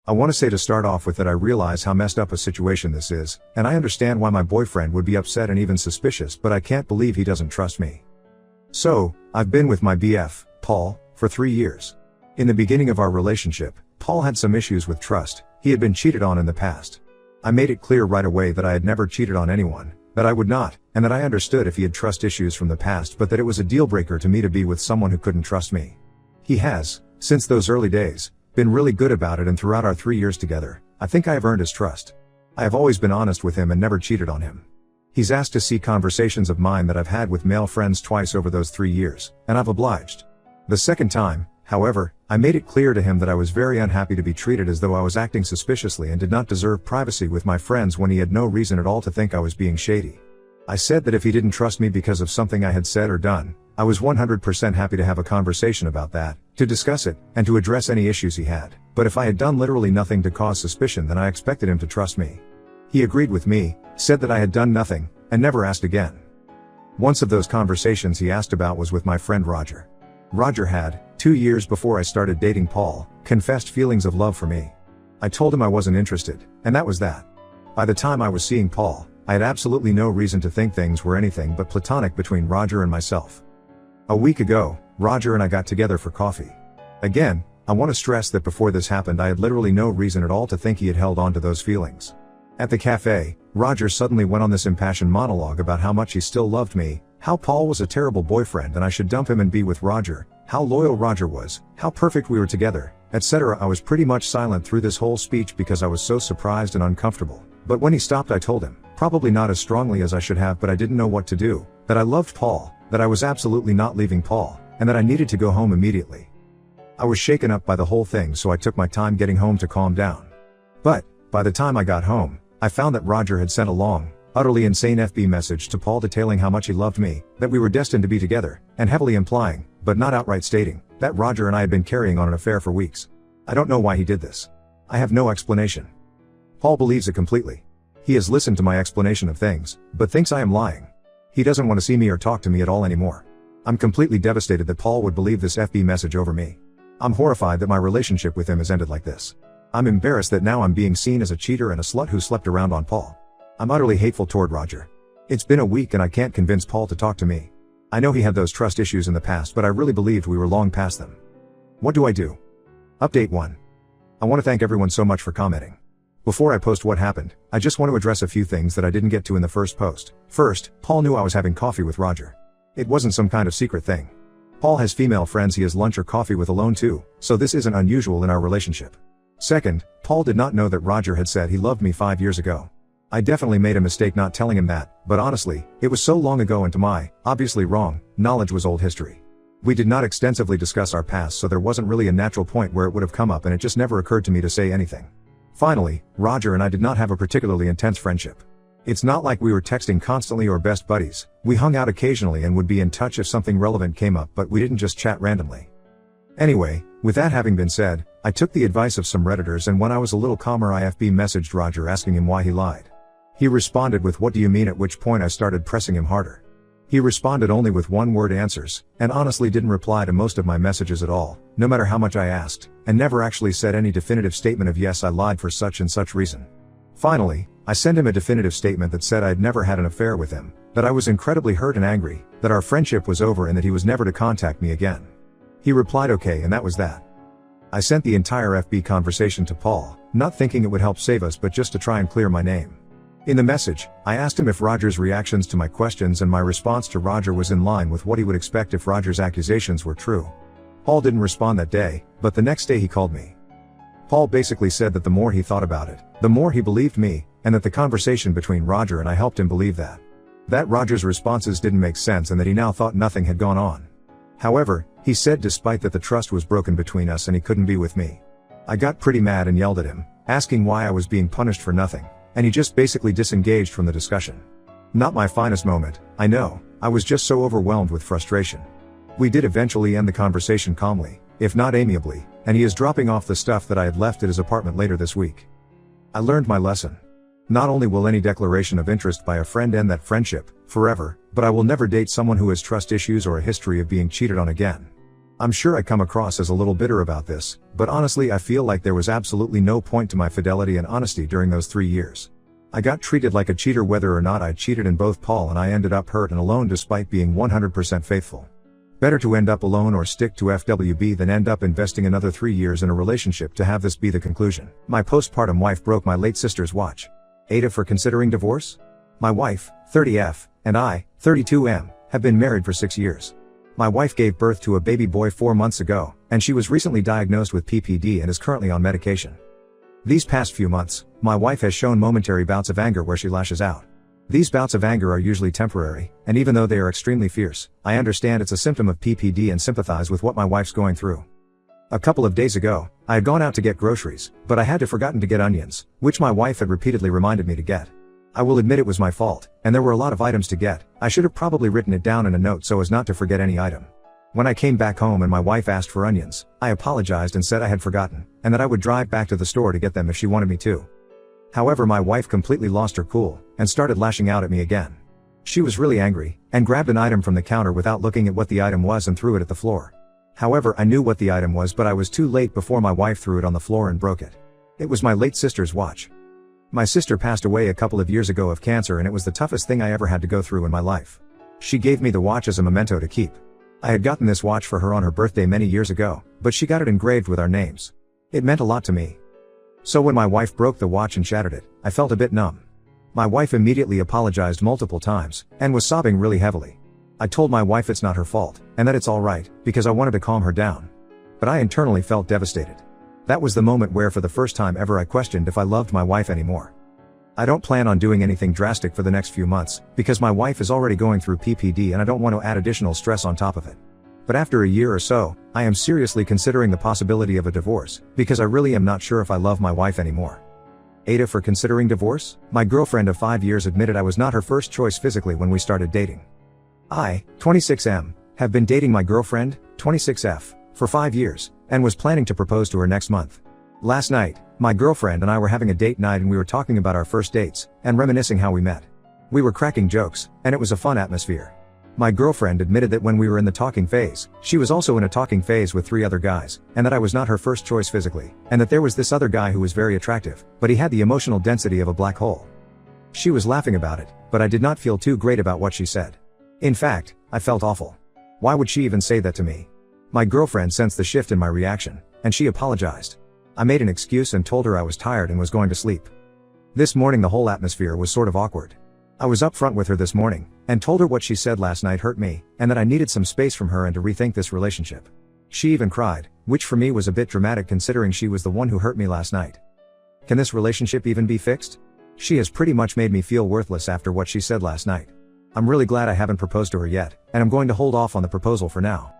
I want to say to start off with that I realize how messed up a situation this is, and I understand why my boyfriend would be upset and even suspicious, but I can't believe he doesn't trust me. So, I've been with my BF, Paul, for 3 years. In the beginning of our relationship, Paul had some issues with trust. He had been cheated on in the past. I made it clear right away that I had never cheated on anyone, that I would not, and that I understood if he had trust issues from the past, but that it was a deal breaker to me to be with someone who couldn't trust me. He has, since those early days, been really good about it, and throughout our 3 years together, I think I have earned his trust. I have always been honest with him and never cheated on him. He's asked to see conversations of mine that I've had with male friends twice over those 3 years, and I've obliged. The second time, however, I made it clear to him that I was very unhappy to be treated as though I was acting suspiciously and did not deserve privacy with my friends when he had no reason at all to think I was being shady. I said that if he didn't trust me because of something I had said or done, I was 100% happy to have a conversation about that, to discuss it, and to address any issues he had. But if I had done literally nothing to cause suspicion, then I expected him to trust me. He agreed with me, said that I had done nothing, and never asked again. Once of those conversations he asked about was with my friend Roger. Roger had, 2 years before I started dating Paul, confessed feelings of love for me. I told him I wasn't interested, and that was that. By the time I was seeing Paul, I had absolutely no reason to think things were anything but platonic between Roger and myself. A week ago, Roger and I got together for coffee. Again, I want to stress that before this happened I had literally no reason at all to think he had held on to those feelings. At the cafe, Roger suddenly went on this impassioned monologue about how much he still loved me, how Paul was a terrible boyfriend and I should dump him and be with Roger, how loyal Roger was, how perfect we were together, etc. I was pretty much silent through this whole speech because I was so surprised and uncomfortable. But when he stopped I told him, probably not as strongly as I should have, but I didn't know what to do, that I loved Paul, that I was absolutely not leaving Paul, and that I needed to go home immediately. I was shaken up by the whole thing, so I took my time getting home to calm down. But, by the time I got home, I found that Roger had sent a long, utterly insane FB message to Paul detailing how much he loved me, that we were destined to be together, and heavily implying, but not outright stating, that Roger and I had been carrying on an affair for weeks. I don't know why he did this. I have no explanation. Paul believes it completely. He has listened to my explanation of things, but thinks I am lying. He doesn't want to see me or talk to me at all anymore. I'm completely devastated that Paul would believe this FB message over me. I'm horrified that my relationship with him has ended like this. I'm embarrassed that now I'm being seen as a cheater and a slut who slept around on Paul. I'm utterly hateful toward Roger. It's been a week and I can't convince Paul to talk to me. I know he had those trust issues in the past, but I really believed we were long past them. What do I do? Update 1. I want to thank everyone so much for commenting. Before I post what happened, I just want to address a few things that I didn't get to in the first post. First, Paul knew I was having coffee with Roger. It wasn't some kind of secret thing. Paul has female friends he has lunch or coffee with alone too, so this isn't unusual in our relationship. Second, Paul did not know that Roger had said he loved me 5 years ago. I definitely made a mistake not telling him that, but honestly, it was so long ago and to my, obviously wrong, knowledge was old history. We did not extensively discuss our past, so there wasn't really a natural point where it would have come up, and it just never occurred to me to say anything. Finally, Roger and I did not have a particularly intense friendship. It's not like we were texting constantly or best buddies. We hung out occasionally and would be in touch if something relevant came up, but we didn't just chat randomly. Anyway, with that having been said, I took the advice of some Redditors, and when I was a little calmer I FB messaged Roger asking him why he lied. He responded with "What do you mean?" at which point I started pressing him harder. He responded only with one-word answers, and honestly didn't reply to most of my messages at all, no matter how much I asked, and never actually said any definitive statement of "yes, I lied for such and such reason." Finally, I sent him a definitive statement that said I'd never had an affair with him, that I was incredibly hurt and angry, that our friendship was over and that he was never to contact me again. He replied okay, and that was that. I sent the entire FB conversation to Paul, not thinking it would help save us but just to try and clear my name. In the message, I asked him if Roger's reactions to my questions and my response to Roger was in line with what he would expect if Roger's accusations were true. Paul didn't respond that day, but the next day he called me. Paul basically said that the more he thought about it, the more he believed me, and that the conversation between Roger and I helped him believe that. That Roger's responses didn't make sense and that he now thought nothing had gone on. However, he said despite that the trust was broken between us and he couldn't be with me. I got pretty mad and yelled at him, asking why I was being punished for nothing, and he just basically disengaged from the discussion. Not my finest moment, I know, I was just so overwhelmed with frustration. We did eventually end the conversation calmly, if not amiably, and he is dropping off the stuff that I had left at his apartment later this week. I learned my lesson. Not only will any declaration of interest by a friend end that friendship, forever, but I will never date someone who has trust issues or a history of being cheated on again. I'm sure I come across as a little bitter about this, but honestly I feel like there was absolutely no point to my fidelity and honesty during those 3 years. I got treated like a cheater whether or not I cheated, and both Paul and I ended up hurt and alone despite being 100% faithful. Better to end up alone or stick to FWB than end up investing another 3 years in a relationship to have this be the conclusion. My postpartum wife broke my late sister's watch. Ada for considering divorce? My wife, 30F, and I, 32M, have been married for 6 years. My wife gave birth to a baby boy 4 months ago, and she was recently diagnosed with PPD and is currently on medication. These past few months, my wife has shown momentary bouts of anger where she lashes out. These bouts of anger are usually temporary, and even though they are extremely fierce, I understand it's a symptom of PPD and sympathize with what my wife's going through. A couple of days ago, I had gone out to get groceries, but I had forgotten to get onions, which my wife had repeatedly reminded me to get. I will admit it was my fault, and there were a lot of items to get. I should have probably written it down in a note so as not to forget any item. When I came back home and my wife asked for onions, I apologized and said I had forgotten, and that I would drive back to the store to get them if she wanted me to. However, my wife completely lost her cool, and started lashing out at me again. She was really angry, and grabbed an item from the counter without looking at what the item was and threw it at the floor. However, I knew what the item was, but I was too late before my wife threw it on the floor and broke it. It was my late sister's watch. My sister passed away a couple of years ago of cancer, and it was the toughest thing I ever had to go through in my life. She gave me the watch as a memento to keep. I had gotten this watch for her on her birthday many years ago, but she got it engraved with our names. It meant a lot to me. So when my wife broke the watch and shattered it, I felt a bit numb. My wife immediately apologized multiple times, and was sobbing really heavily. I told my wife it's not her fault, and that it's alright, because I wanted to calm her down. But I internally felt devastated. That was the moment where for the first time ever I questioned if I loved my wife anymore. I don't plan on doing anything drastic for the next few months, because my wife is already going through PPD and I don't want to add additional stress on top of it. But after a year or so, I am seriously considering the possibility of a divorce, because I really am not sure if I love my wife anymore. Ada for considering divorce? My girlfriend of 5 years admitted I was not her first choice physically when we started dating. I, 26M, have been dating my girlfriend, 26F, for 5 years, and was planning to propose to her next month. Last night, my girlfriend and I were having a date night and we were talking about our first dates, and reminiscing how we met. We were cracking jokes, and it was a fun atmosphere. My girlfriend admitted that when we were in the talking phase, she was also in a talking phase with 3 other guys, and that I was not her first choice physically, and that there was this other guy who was very attractive, but he had the emotional density of a black hole. She was laughing about it, but I did not feel too great about what she said. In fact, I felt awful. Why would she even say that to me? My girlfriend sensed the shift in my reaction, and she apologized. I made an excuse and told her I was tired and was going to sleep. This morning the whole atmosphere was sort of awkward. I was upfront with her this morning, and told her what she said last night hurt me, and that I needed some space from her and to rethink this relationship. She even cried, which for me was a bit dramatic considering she was the one who hurt me last night. Can this relationship even be fixed? She has pretty much made me feel worthless after what she said last night. I'm really glad I haven't proposed to her yet, and I'm going to hold off on the proposal for now.